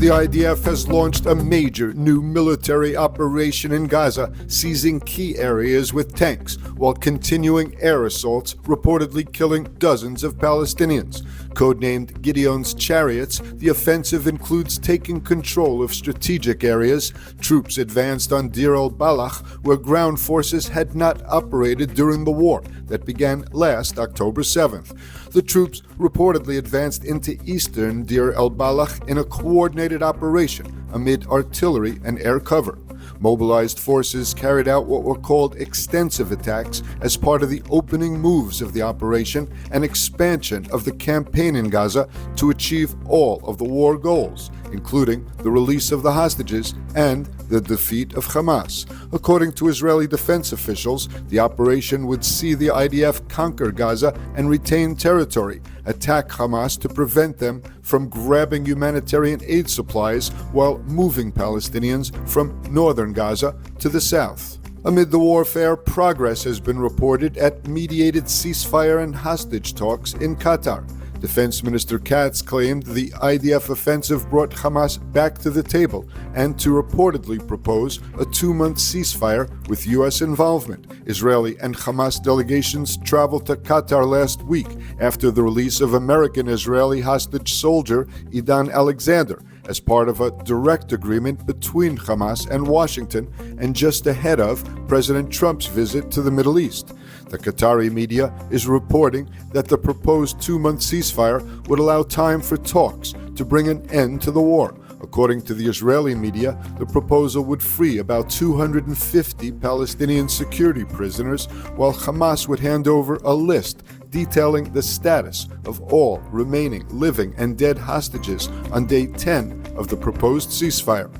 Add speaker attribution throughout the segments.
Speaker 1: The IDF has launched a major new military operation in Gaza, seizing key areas with tanks, while continuing air assaults, reportedly killing dozens of Palestinians. Codenamed Gideon's Chariots, the offensive includes taking control of strategic areas. Troops advanced on Deir el-Balach, where ground forces had not operated during the war that began last October 7th. The troops reportedly advanced into eastern Deir el-Balach in a coordinated operation amid artillery and air cover. Mobilized forces carried out what were called extensive attacks as part of the opening moves of the operation and expansion of the campaign in Gaza to achieve all of the war goals, including the release of the hostages and the defeat of Hamas. According to Israeli defense officials, the operation would see the IDF conquer Gaza and retain territory, attack Hamas to prevent them from grabbing humanitarian aid supplies while moving Palestinians from northern Gaza to the south. Amid the warfare, progress has been reported at mediated ceasefire and hostage talks in Qatar. Defense Minister Katz claimed the IDF offensive brought Hamas back to the table and to reportedly propose a 2-month ceasefire with U.S. involvement. Israeli and Hamas delegations traveled to Qatar last week after the release of American-Israeli hostage soldier Idan Alexander as part of a direct agreement between Hamas and Washington and just ahead of President Trump's visit to the Middle East. The Qatari media is reporting that the proposed 2-month ceasefire would allow time for talks to bring an end to the war. According to the Israeli media, the proposal would free about 250 Palestinian security prisoners, while Hamas would hand over a list detailing the status of all remaining living and dead hostages on day 10 of the proposed ceasefire.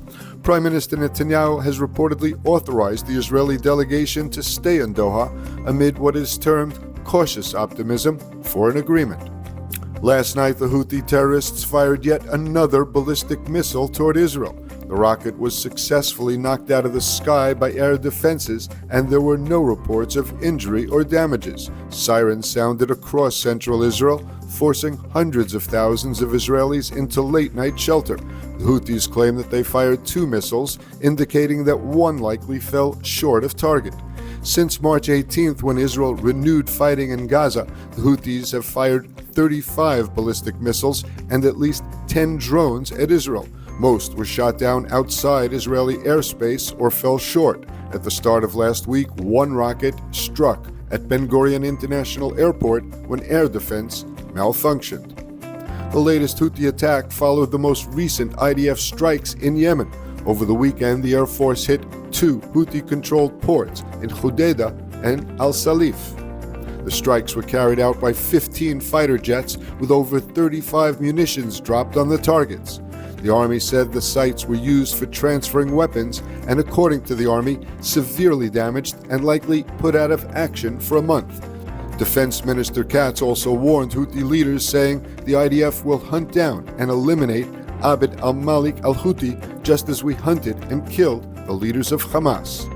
Speaker 1: Prime Minister Netanyahu has reportedly authorized the Israeli delegation to stay in Doha amid what is termed cautious optimism for an agreement. Last night, the Houthi terrorists fired yet another ballistic missile toward Israel. The rocket was successfully knocked out of the sky by air defenses, and there were no reports of injury or damages. Sirens sounded across central Israel, forcing hundreds of thousands of Israelis into late-night shelter. The Houthis claim that they fired 2 missiles, indicating that one likely fell short of target. Since March 18th, when Israel renewed fighting in Gaza, the Houthis have fired 35 ballistic missiles and at least 10 drones at Israel. Most were shot down outside Israeli airspace or fell short. At the start of last week, one rocket struck at Ben Gurion International Airport when air defense malfunctioned. The latest Houthi attack followed the most recent IDF strikes in Yemen. Over the weekend, the Air Force hit 2 Houthi-controlled ports in Hodeidah and Al-Salif. The strikes were carried out by 15 fighter jets with over 35 munitions dropped on the targets. The Army said the sites were used for transferring weapons and, according to the Army, severely damaged and likely put out of action for a month. Defense Minister Katz also warned Houthi leaders, saying the IDF will hunt down and eliminate Abd al-Malik al-Houthi just as we hunted and killed the leaders of Hamas.